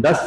10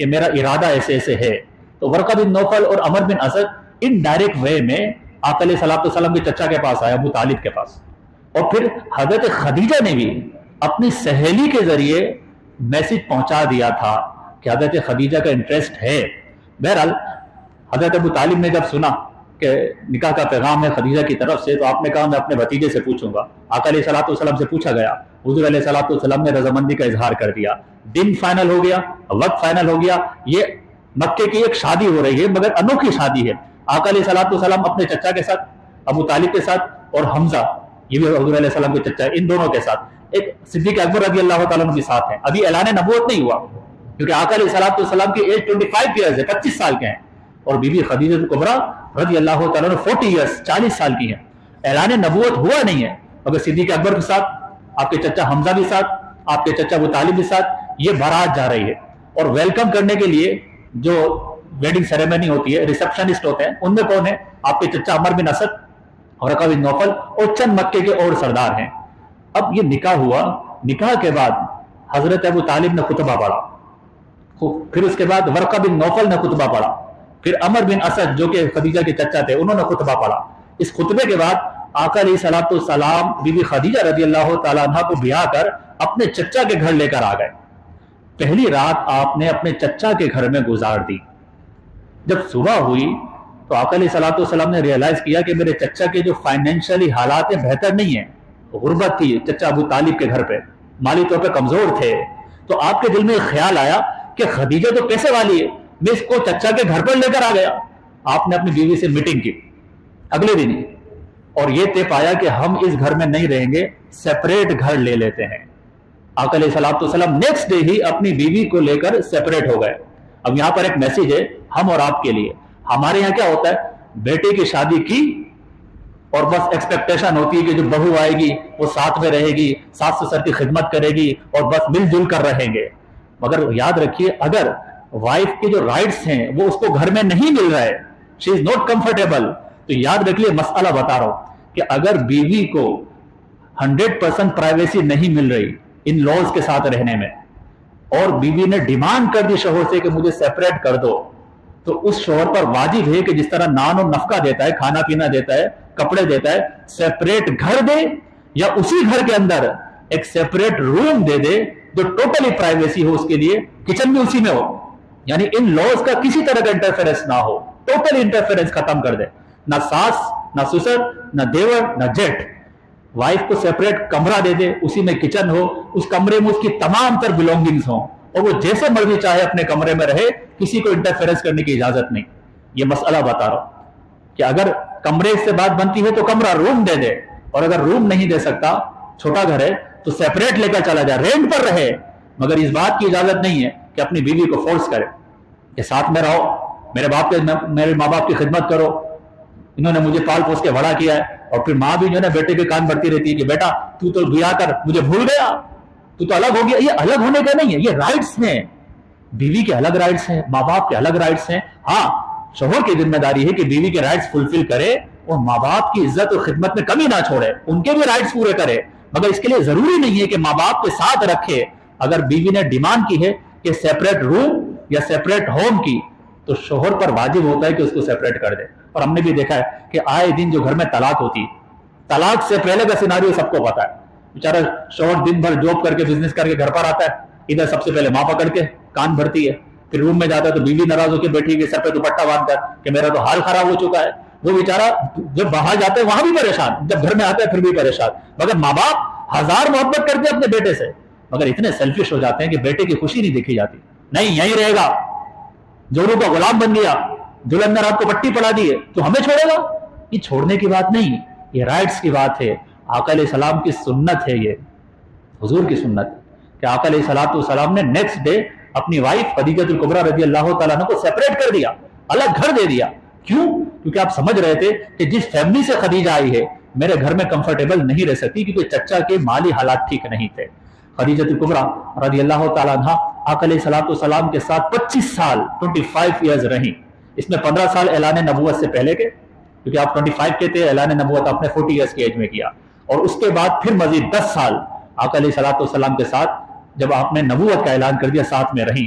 کہ میرا ارادہ ایسے ایسے ہے. تو ورقہ بن نوفل اور عمر بن اسد ان ڈائریکٹ وے میں آقا علیہ الصلوۃ والسلام کے چچا کے پاس آیا، ابو طالب کے پاس. اور پھر حضرت خدیجہ نے بھی اپنی سہیلی کے ذریعے میسج پہنچا دیا تھا کہ حضرت خدیجہ کا انٹرسٹ ہے. بہرحال حضرت ابو طالب نے جب سنا کہ نکاح کا پیغام ہے خدیجہ کی طرف سے، تو آپ نے کہا میں اپنے بھتیجے سے پوچھوں گا. آقا علیہ الصلوۃ والسلام سے پوچھا گیا، حضور علیہ الصلوۃ والسلام نے رضامندی کا اظہار کر دیا. دن فائنل ہو گیا، وقت فائنل ہو گیا. یہ مکے کی ایک شادی ہو رہی ہے، مگر انوکھی شادی ہے. آقا علیہ الصلوۃ والسلام اپنے چچا کے ساتھ، ابو طالب کے ساتھ، اور حمزہ یہ بھی حضور علیہ السلام کے چچا ہے، ان دونوں کے ساتھ ایک صدیق اکبر رضی اللہ تعالیٰ عنہ کے ساتھ ہیں. ابھی اعلان نبوت نہیں ہوا کیونکہ آقا علیہ الصلوۃ والسلام کی ایج 25 ایئرز ہے، 25 سال کے ہیں، اور بی بی خدیجہ کبریٰ رضی اللہ تعالیٰ عنہ 40 ایئرز 40 سال کی ہیں. اعلان نبوت ہوا نہیں ہے، مگر صدیق اکبر کے ساتھ، آپ کے چچا حمزہ بھی ساتھ، آپ کے چچا ابو طالب بھی ساتھ، یہ بارات جا رہی ہے. اور ویلکم کرنے کے لیے جو ویڈنگ سیریمنی ہوتی ہے، ریسپشنسٹ ہوتے ہیں، ان میں کون ہے؟ آپ کے چچا عمر بن اسد، ورقہ بن نوفل اور چند مکے کے اور سردار ہیں. اب یہ نکاح ہوا. نکاح کے بعد حضرت ابو طالب نے خطبہ پڑھا، پھر اس کے بعد ورقہ بن نوفل نے خطبہ پڑھا، پھر عمر بن اسد جو کہ خدیجہ کے چچا تھے انہوں نے خطبہ پڑھا. اس خطبے کے بعد آقا علیہ الصلوۃ والسلام بی بی خدیجہ رضی اللہ تعالیٰ عنہ کو بیاہ کر اپنے چچا کے گھر لے کر آ گئے. پہلی رات آپ نے اپنے چچا کے گھر میں گزار دی. جب صبح ہوئی تو آقا علیہ الصلوۃ والسلام نے ریئلائز کیا کہ میرے چچا کے جو فائنینشلی حالات ہیں بہتر نہیں ہیں. غربت تھی چچا ابو طالب کے گھر پہ، مالی طور پہ کمزور تھے. تو آپ کے دل میں ایک خیال آیا کہ خدیجہ تو پیسے والی ہے، میں اس کو چچا کے گھر پر لے کر آ گیا. آپ نے اپنی بیوی سے میٹنگ کی اگلے دن ہی، اور یہ طے پایا کہ ہم اس گھر میں نہیں رہیں گے، سیپریٹ گھر لے لیتے ہیں. آقا علیہ الصلوۃ والسلام نیکسٹ ڈے ہی اپنی بیوی کو لے کر سیپریٹ ہو گئے. اب یہاں پر ایک میسج ہے ہم اور آپ کے لیے. ہمارے یہاں کیا ہوتا ہے، بیٹے کی شادی کی اور بس ایکسپیکٹیشن ہوتی ہے کہ جو بہو آئے گی وہ ساتھ میں رہے گی، ساس سسر کی خدمت کرے گی، اور بس مل جل کر رہیں گے. مگر یاد رکھیے اگر وائف کے جو رائٹس ہیں وہ اس کو گھر میں نہیں مل رہے، شی از ناٹ کمفرٹیبل، تو یاد رکھیے مسئلہ بتا رہا ہوں کہ اگر بیوی کو 100% پرائیویسی نہیں مل رہی ان لاز کے ساتھ رہنے میں، اور بیوی نے ڈیمانڈ کر دی شوہر سے کہ مجھے سیپریٹ کر دو، تو اس شوہر پر واجب ہے کہ جس طرح نان و نفقہ دیتا ہے، کھانا پینا دیتا ہے، کپڑے دیتا ہے، سیپریٹ گھر دے، یا اسی گھر کے اندر ایک سیپریٹ روم دے دے جو ٹوٹلی پرائیویسی ہو اس کے لیے، کچن بھی اسی میں ہو، یعنی ان لاز کا کسی طرح کا انٹرفیرنس نہ ہو، ٹوٹلی انٹرفیرنس ختم کر دے. نہ ساس، نہ سسر، نہ دیور، نہ جیٹ. وائف کو سیپریٹ کمرہ دے دے، اسی میں کچن ہو، اس کمرے میں اس کی تمام تر بلونگنگز ہوں، اور وہ جیسے مرضی چاہے اپنے کمرے میں رہے، کسی کو انٹرفیرنس کرنے کی اجازت نہیں. یہ مسئلہ بتا رہا ہوں کہ اگر کمرے سے بات بنتی ہے تو کمرہ روم دے دے، اور اگر روم نہیں دے سکتا، چھوٹا گھر ہے تو سیپریٹ لے کر چلا جائے، رینٹ پر رہے، مگر اس بات کی اجازت نہیں ہے کہ اپنی بیوی کو فورس کرے کہ ساتھ میں رہو، میرے ماں باپ کی خدمت کرو، انہوں نے مجھے پال پوس کے بڑا کیا ہے. اور پھر ماں بھی جو ہے نا بیٹے کے کان بھرتی رہتی ہے کہ بیٹا تو تو بیاہ کر مجھے بھول گیا، تو تو الگ ہو گیا. یہ الگ ہونے کا نہیں ہے، یہ رائٹس ہیں. بیوی کے الگ رائٹس ہیں، ماں باپ کے الگ رائٹس ہیں. ہاں شوہر کی ذمہ داری ہے کہ بیوی کے رائٹس فلفل کرے اور ماں باپ کی عزت اور خدمت میں کمی نہ چھوڑے، ان کے بھی رائٹس پورے کرے، مگر اس کے لیے ضروری نہیں ہے کہ ماں باپ کے ساتھ رکھے. اگر بیوی نے ڈیمانڈ کی ہے کہ سیپریٹ روم یا سیپریٹ ہوم کی، تو شوہر پر واجب ہوتا ہے کہ اس کو سیپریٹ کر دے. اور ہم نے بھی دیکھا ہے کہ آئے دن جو گھر میں طلاق ہوتی، طلاق سے پہلے کا سیناریو سب کو پتا ہے. بیچارہ شوہر دن بھر جاب کر کے بزنس کر کے گھر پر آتا ہے، ادھر سب سے پہلے ماں پکڑ کے کان بھرتی ہے، پھر روم میں جاتا ہے تو بیوی ناراض ہو کے بیٹھی ہوئی سر پہ دوپٹہ باندھ کر کہ میرا تو حال خراب ہو چکا ہے. وہ بیچارہ جب باہر جاتا ہے وہاں بھی پریشان، جب گھر میں آتا ہے پھر بھی پریشان. مگر ماں باپ ہزار محبت کرتے ہیں اپنے بیٹے سے، مگر اتنے سیلفش ہو جاتے ہیں کہ بیٹے کی خوشی نہیں دیکھی جاتی. نہیں یہیں رہے گا، جوروں کا غلام بن گیا، دلہن نے رات کو پٹی پڑا دی ہے تو ہمیں چھوڑے گا. یہ چھوڑنے کی بات نہیں، یہ رائٹس کی بات ہے. آقا علیہ السلام کی سنت ہے، یہ حضور کی سنت کہ آقا علیہ السلام نے نیکسٹ ڈے اپنی وائف خدیجہ الکبریٰ رضی اللہ تعالیٰ عنہ کو سیپریٹ کر دیا، الگ گھر دے دیا. کیوں؟ کیونکہ آپ سمجھ رہے تھے کہ جس فیملی سے خدیجہ آئی ہے میرے گھر میں کمفرٹیبل نہیں رہ سکتی، کیونکہ چچا کے مالی حالات ٹھیک نہیں تھے. خدیجہ الکبریٰ رضی اللہ تعالیٰ عنہ آقا علیہ السلام کے ساتھ 25 سال 25 ایئرز رہیں. اس میں 15 سال اعلان نبوت سے پہلے کے، کیونکہ آپ 25 کے تھے، اعلان نبوت آپ نے 40 ایئرز کی ایج میں کیا، اور اس کے بعد پھر مزید 10 سال آقا علیہ السلام کے ساتھ جب آپ نے نبوت کا اعلان کر دیا ساتھ میں رہیں.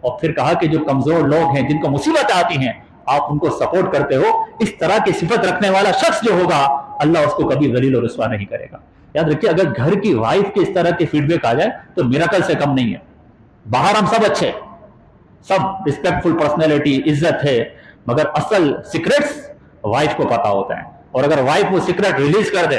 اور پھر کہا کہ جو کمزور لوگ ہیں، جن کو مصیبت آتی ہیں، آپ ان کو سپورٹ کرتے ہو، اس طرح کی صفت رکھنے والا شخص جو ہوگا اللہ اس کو کبھی ذلیل و رسوا نہیں کرے گا۔ یاد رکھیے، اگر گھر کی وائف کے اس طرح کے فیڈ بیک آ جائے تو میراکل سے کم نہیں ہے۔ باہر ہم سب اچھے، سب رسپیکٹفل پرسنالٹی، عزت ہے، مگر اصل سیکرٹس وائف کو پتا ہوتا ہے، اور اگر وائف وہ سیکرٹ ریلیز کر دے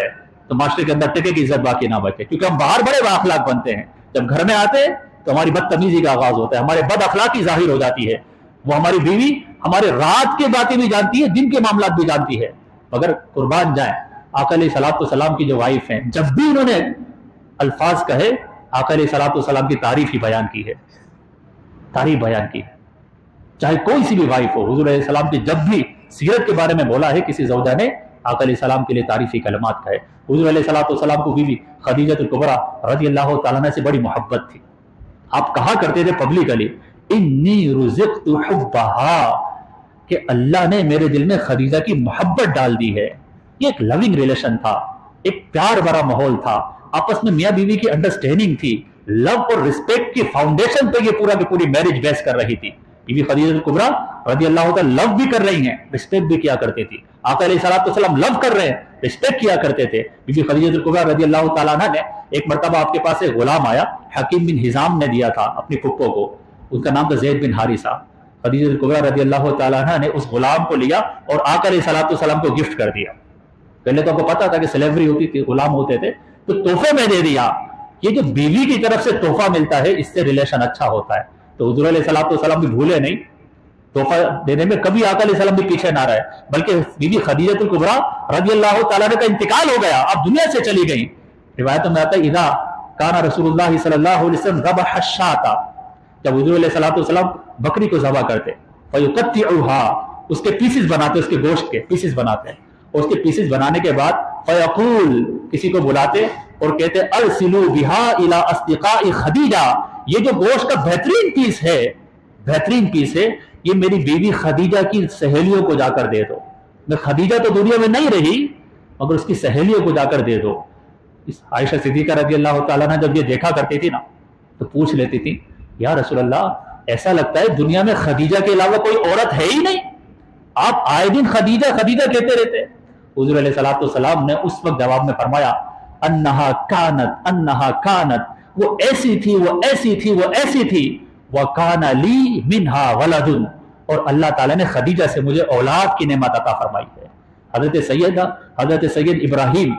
تو معاشرے کے اندر ٹکے کی عزت باقی نہ بچے، کیونکہ ہم باہر بڑے با اخلاق بنتے ہیں، جب گھر میں آتے تو ہماری بدتمیزی کا آغاز ہوتا ہے، ہمارے بد اخلاقی ظاہر ہو جاتی ہے۔ وہ ہماری بیوی ہمارے رات کی باتیں بھی جانتی ہے، دن کے معاملات بھی جانتی ہے، مگر قربان جائیں آقا علیہ الصلوۃ والسلام کی جو وائف ہیں، جب بھی انہوں نے الفاظ کہے آقا علیہ الصلوۃ والسلام کی تعریف ہی بیان کی ہے، تعریف بیان کی ہے، چاہے کوئی سی بھی وائف ہو۔ حضور علیہ السلام کی جب بھی سیرت کے بارے میں بولا ہے کسی زوجہ نے، آقا علیہ السلام کے لیے تعریفی کلمات کہے۔ حضور علیہ الصلوۃ والسلام کو بیوی خدیجہ الکبریٰ رضی اللہ تعالیٰ عنہ سے بڑی محبت تھی۔ آپ کہا کرتے تھے پبلکلی، انی رزقت حبہا، کہ اللہ نے میرے دل میں خدیجہ کی محبت ڈال دی ہے۔ یہ ایک لونگ ریلیشن تھا، ایک پیار بھرا ماحول تھا، آپس میں میاں بیوی کی انڈرسٹینڈنگ تھی، لو اور رسپیکٹ کی فاؤنڈیشن پہ یہ پورا کی پوری میرج بیس کر رہی تھی۔ بیوی خدیجہ الکبریٰ رضی اللہ تعالیٰ لو بھی کر رہی ہیں، رسپیکٹ بھی کیا کرتی تھی۔ آقا علیہ الصلوۃ والسلام لو کر رہے ہیں، رسپیکٹ کیا کرتے تھے۔ بیوی خدیجہ الکبریٰ رضی اللہ تعالیٰ عنہ نے ایک مرتبہ آپ کے پاس ایک غلام آیا، حکیم بن حزام نے دیا تھا اپنی پھپھو کو، ان کا نام تھا زید بن حارثہ۔ خدیجہ الکبریٰ رضی اللہ تعالیٰ عنہ نے اس غلام کو لیا اور آقا علیہ الصلوۃ والسلام کو گفٹ کر دیا۔ پہلے تو آپ کو پتا تھا کہ سلیوری ہوتی تھی، غلام ہوتے تھے، تو تحفے میں دے دیا۔ یہ جو بیوی کی طرف سے تحفہ ملتا ہے، اس سے ریلیشن اچھا ہوتا ہے۔ تو حضور علیہ الصلوۃ والسلام بھی بھولے نہیں، تحفہ دینے میں کبھی آقا علیہ السلام بھی پیچھے نہ رہے، بلکہ بیوی خدیجہ الکبریٰ رضی اللہ تعالیٰ عنہ کا انتقال ہو گیا، اب دنیا سے چلی گئی۔ روایتوں میں آتا ہے اذا کان رسول اللہ صلی اللہ علیہ وسلم ذبح الشاۃ، جب حضور علیہ الصلوۃ والسلام بکری کو ذبح کرتے، فیقطعها، اس کے پیسز بناتے، اس کے گوشت کے پیسز بناتے ہیں، اور اس کے پیسز بنانے کے بعد فیقول، کسی کو بلاتے اور کہتے ارسلوا بها الى اصدقاء خدیجہ، یہ جو گوشت کا بہترین پیس ہے، بہترین پیس ہے، یہ میری بیوی خدیجہ کی سہیلیوں کو جا کر دے دو۔ میں خدیجہ تو دنیا میں نہیں رہی، مگر اس کی سہیلیوں کو جا کر دے دو۔ عائشہ صدیقہ رضی اللہ تعالیٰ عنہ جب یہ دیکھا کرتی تھی نا تو پوچھ لیتی تھی، یا رسول اللہ، ایسا لگتا ہے دنیا میں خدیجہ کے علاوہ کوئی عورت ہے ہی نہیں، آپ آئے دن خدیجہ خدیجہ کہتے رہتے۔ حضور علیہ الصلوۃ والسلام نے اس وقت جواب میں فرمایا، انہا کانت، وہ ایسی تھی، وہ ایسی تھی، وہ ایسی تھی، وَكَانَ لِي مِنْهَا وَلَدٌ، اور اللہ تعالیٰ نے خدیجہ سے مجھے اولاد کی نعمت عطا فرمائی ہے۔ حضرت سید ابراہیم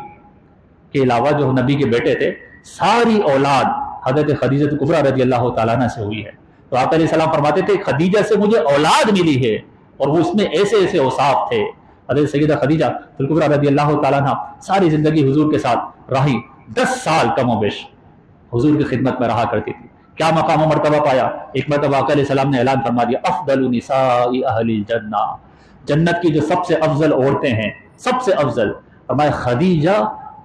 کے علاوہ جو نبی کے بیٹے تھے، ساری اولاد حضرت خدیجہ الکبریٰ رضی اللہ تعالیٰ عنہ سے ہوئی ہے۔ تو آقا علیہ السلام فرماتے تھے خدیجہ سے مجھے اولاد ملی ہے، اور وہ اس میں ایسے ایسے اوصاف تھے۔ حضرت سیدہ خدیجہ الکبریٰ رضی اللہ تعالیٰ عنہ ساری زندگی حضور کے ساتھ رہی، 10 سال کم و بیش حضور کی خدمت میں رہا کرتی تھی۔ کیا مقام و مرتبہ پایا؟ ایک مرتبہ آقا علیہ السلام نے اعلان فرما دیا، افضل نساء اہل الجنہ، جنت کی جو سب سے افضل عورتیں ہیں، سب سے افضل، فرمایا خدیجہ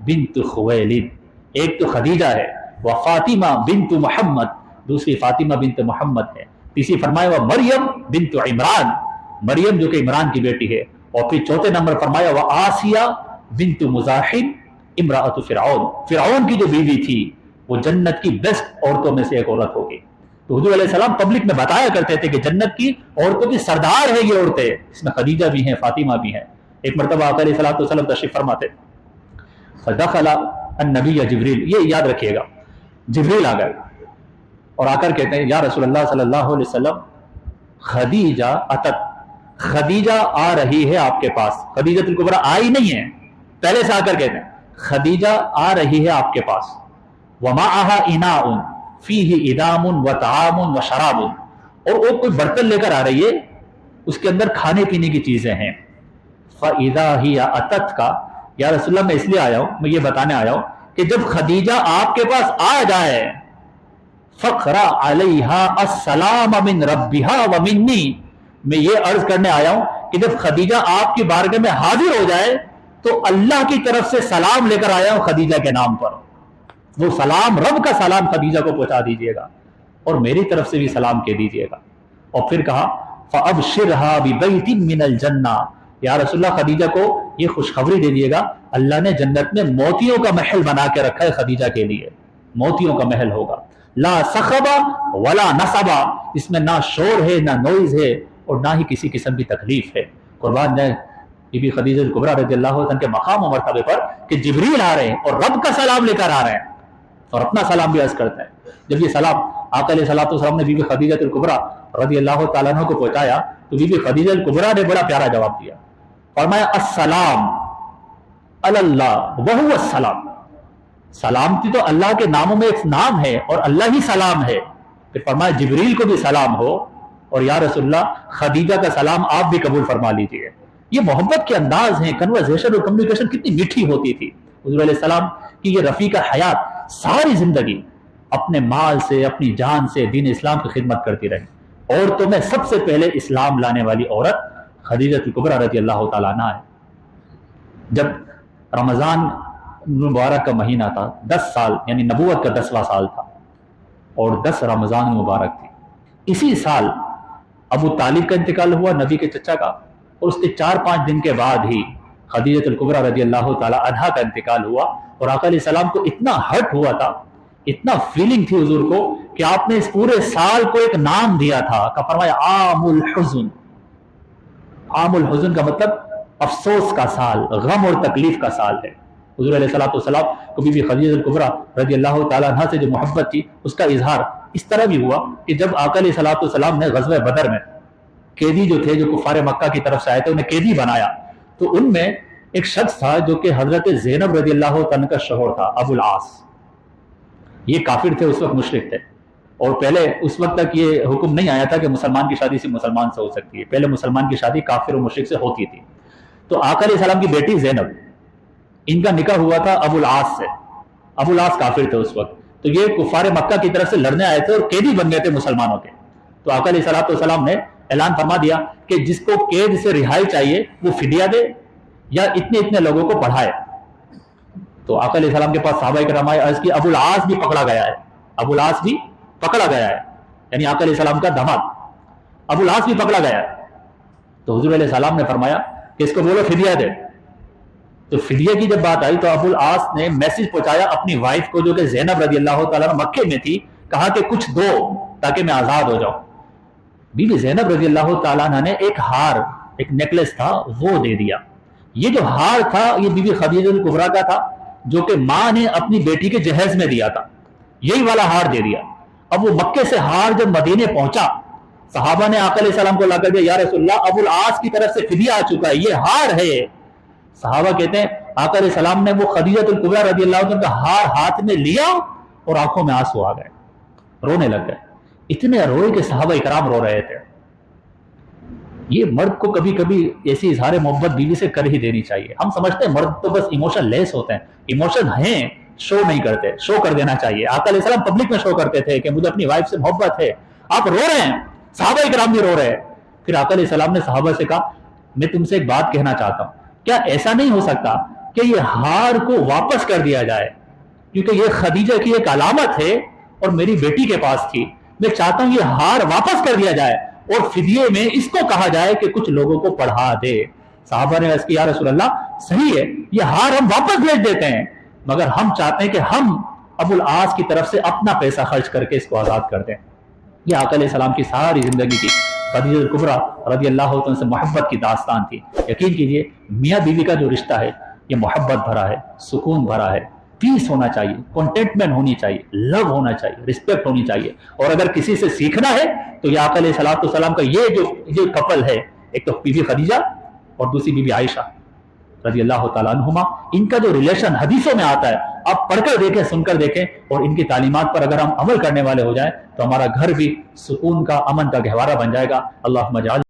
بنت خویلد، ایک تو خدیجہ ہے، وہ فاطمہ بنت محمد، دوسری فاطمہ بنت محمد ہے، تیسری فرمایا وہ مریم بنت عمران، مریم جو کہ عمران کی بیٹی ہے، اور پھر چوتھے نمبر فرمایا وہ آسیہ بنت مزاحم امرأۃ فرعون، فرعون کی جو بیوی تھی وہ جنت کی بیسٹ عورتوں میں سے ایک عورت ہوگی۔ تو حضور علیہ السلام پبلک میں بتایا کرتے تھے کہ جنت کی عورتوں کی سردار ہے یہ عورتیں، اس میں خدیجہ بھی ہیں، فاطمہ بھی ہیں۔ ایک مرتبہ آقا علیہ السلام تشریف فرماتے، فدخل النبی جبریل، یہ یاد رکھیے گا، جبریل آ گئے اور آ کر کہتے ہیں یا رسول اللہ صلی اللہ علیہ وسلم، خدیجہ اتت، خدیجہ آ رہی ہے آپ کے پاس۔ خدیجہ الکبریٰ آئی نہیں ہے، پہلے سے آ کر کہتے ہیں خدیجہ آ رہی ہے آپ کے پاس، وَمَعَهَا إِنَاءٌ فِيهِ إِدَامٌ وَطَعَامٌ وَشَرَابٌ، اور وہ کوئی برتن لے کر آ رہی ہے، اس کے اندر کھانے پینے کی چیزیں ہیں۔ فَإِذَا هِيَ أَتَتْكَ، یا رسول اللہ میں اس لیے آیا ہوں، میں یہ بتانے آیا ہوں کہ جب خدیجہ آپ کے پاس آ جائے، فَقْرَأْ عَلَيْهَا السَّلَامَ مِنْ رَبِّهَا وَمِنِّي، میں یہ عرض کرنے آیا ہوں کہ جب خدیجہ آپ کی بارگاہ میں حاضر ہو جائے تو اللہ کی طرف سے سلام لے کر آیا ہوں خدیجہ کے نام پر، وہ سلام رب کا سلام خدیجہ کو پہنچا دیجئے گا، اور میری طرف سے بھی سلام کہہ دیجئے گا۔ اور پھر کہا فَأَبْشِرْهَا بِبَيْتٍ مِّنَ الْجَنَّةِ، یا رسول اللہ خدیجہ کو یہ خوشخبری دے دیجئے گا، اللہ نے جنت میں موتیوں کا محل بنا کے رکھا ہے خدیجہ کے لیے، موتیوں کا محل ہوگا۔ لا صخبہ ولا نصبہ، اس میں نہ شور ہے نہ نوائز ہے اور نہ ہی کسی قسم کی تکلیف ہے۔ قربان جائے بی بی خدیجہ کبریٰ رضی اللہ عنہ کے مقام و مرتبے پر کہ جبریل آ رہے ہیں اور رب کا سلام لے کر آ رہے ہیں اور اپنا سلام بھی عرض کرتے ہیں۔ جب یہ سلام آقا علیہ الصلوۃ والسلام نے بی بی خدیجہ کبریٰ رضی اللہ تعالیٰ عنہ کو پہنچایا تو بی بی خدیجہ کبریٰ نے بڑا پیارا جواب دیا، فرمایا السلام علی اللہ وہو السلام، سلامتی تو اللہ کے ناموں میں ایک نام ہے اور اللہ ہی سلام ہے۔ پھر فرمایا جبریل کو بھی سلام ہو اور یا رسول اللہ خدیجہ کا سلام آپ بھی قبول فرما لیجئے۔ یہ محبت کے انداز ہیں، کنورسیشن اور کمیونیکیشن کتنی میٹھی ہوتی تھی۔ حضور علیہ السلام کی یہ رفیق حیات ساری زندگی اپنے مال سے اپنی جان سے دین اسلام کی خدمت کرتی رہی۔ عورتوں میں سب سے پہلے اسلام لانے والی عورت خدیجہ کبریٰ رضی اللہ تعالیٰ عنہا ہے۔ جب رمضان مبارک کا مہینہ تھا، 10 سال یعنی نبوت کا 10واں سال تھا اور 10 رمضان مبارک تھی، اسی سال ابو طالب کا انتقال ہوا نبی کے چچا کا، اور اس کے 4-5 دن کے بعد ہی خدیجہ کبریٰ رضی اللہ تعالی عنہا کا انتقال ہوا۔ اور آقا علیہ السلام کو اتنا ہرٹ ہوا تھا، اتنا فیلنگ تھی حضور کو کہ آپ نے اس پورے سال کو ایک نام دیا تھا کہ فرمایا عام الحزن۔ عام الحزن کا مطلب افسوس کا سال، غم اور تکلیف کا سال ہے۔ حضور علیہ الصلوۃ والسلام کو بی بی خدیجہ کبریٰ رضی اللہ تعالیٰ عنہا سے جو محبت تھی اس کا اظہار اس طرح بھی ہوا کہ جب آقا علیہ الصلوۃ والسلام نے غزوہ بدر میں قیدی جو تھے جو کفار مکہ کی طرف سے آئے تھے انہیں قیدی بنایا، تو ان میں ایک شخص تھا جو کہ حضرت زینب رضی اللہ عنہ کا شوہر تھا، ابو العاص۔ یہ کافر تھے، اس وقت مشرک تھے، اور پہلے اس وقت تک یہ حکم نہیں آیا تھا کہ مسلمان کی شادی سے مسلمان سے ہو سکتی ہے، پہلے مسلمان کی شادی کافر و مشرک سے ہوتی تھی۔ تو آقا علیہ السلام کی بیٹی زینب، ان کا نکاح ہوا تھا ابو العاص سے۔ ابو العاص کافر تھے اس وقت، تو یہ کفار مکہ کی طرف سے لڑنے آئے تھے اور قیدی بن گئے تھے مسلمانوں کے۔ تو آقا علیہ السلام نے اعلان فرما دیا کہ جس کو قید سے رہائی چاہیے وہ فدیہ دے یا اتنے اتنے لوگوں کو پڑھائے۔ تو آقا علیہ السلام کے پاس صحابہ کرام آئے، عرض کی ابو العاص بھی پکڑا گیا ہے، ابو العاص بھی پکڑا گیا ہے، یعنی آقا علیہ السلام کا داماد ابو العاص بھی پکڑا گیا ہے۔ تو حضور علیہ السلام نے فرمایا کہ اس کو بولو فدیہ دے۔ تو فدیہ کی جب بات آئی تو ابو العاص نے میسج پہنچایا اپنی وائف کو جو کہ زینب رضی اللہ تعالیٰ مکے میں تھی، کہا کہ کچھ دو تاکہ میں آزاد ہو جاؤں۔ بی بی زینب رضی اللہ تعالیٰ عنہ نے ایک ہار، ایک نیکلس تھا وہ دے دیا۔ یہ جو ہار تھا یہ بی بی خدیجہ کبریٰ کا تھا جو کہ ماں نے اپنی بیٹی کے جہیز میں دیا تھا، یہی والا ہار دے دیا۔ اب وہ مکے سے ہار جب مدینے پہنچا، صحابہ نے آقا علیہ السلام کو لا کر دیا، یا رسول اللہ ابو العاص کی طرف سے فدیہ آ چکا ہے، یہ ہار ہے۔ صحابہ کہتے ہیں آقا علیہ السلام نے وہ خدیجہ کبریٰ رضی اللہ عنہ کا ہار ہاتھ میں لیا اور آنکھوں میں آنسو آ گئے، رونے لگ گئے، اتنے روئے کہ صحابہ کرام رو رہے تھے۔ یہ مرد کو کبھی کبھی ایسی اظہار محبت بیوی سے کر ہی دینی چاہیے۔ ہم سمجھتے ہیں مرد تو بس ایموشن لیس ہوتے ہیں، ایموشن ہیں، شو نہیں کرتے، شو کر دینا چاہیے۔ آقا علیہ السلام پبلک میں شو کرتے تھے کہ مجھے اپنی وائف سے محبت ہے، آپ رو رہے ہیں، صحابہ کرام بھی رو رہے ہیں۔ پھر آقا علیہ السلام نے صحابہ سے کہا میں تم سے ایک بات کہنا چاہتا ہوں، کیا ایسا نہیں ہو سکتا کہ یہ ہار کو واپس کر دیا جائے، کیونکہ یہ خدیجہ کی ایک علامت ہے اور میری بیٹی کے پاس تھی، میں چاہتا ہوں یہ ہار واپس کر دیا جائے اور فدیے میں اس کو کہا جائے کہ کچھ لوگوں کو پڑھا دے۔ صحابہ نے عرض کی یا رسول اللہ صحیح ہے، یہ ہار ہم واپس بھیج دیتے ہیں، مگر ہم چاہتے ہیں کہ ہم ابو العاص کی طرف سے اپنا پیسہ خرچ کر کے اس کو آزاد کر دیں۔ یہ آقا علیہ السلام کی ساری زندگی کی خدیجہ کبریٰ رضی اللہ عنہ سے محبت کی داستان تھی۔ یقین کیجئے میاں بیوی کا جو رشتہ ہے یہ محبت بھرا ہے، سکون بھرا ہے، پیس ہونا چاہیے، کنٹینٹمنٹ ہونی چاہیے، لو ہونا چاہیے، رسپیکٹ ہونی چاہیے۔ اور اگر کسی سے سیکھنا ہے تو یہ آقا علیہ السلام کا یہ کپل ہے، ایک تو بی بی خدیجہ اور دوسری بی بی عائشہ رضی اللہ تعالیٰ عنہما، ان کا جو ریلیشن حدیثوں میں آتا ہے آپ پڑھ کر دیکھیں، سن کر دیکھیں، اور ان کی تعلیمات پر اگر ہم عمل کرنے والے ہو جائیں تو ہمارا گھر بھی سکون کا، امن کا گہوارہ بن جائے گا۔ اللہم اجعل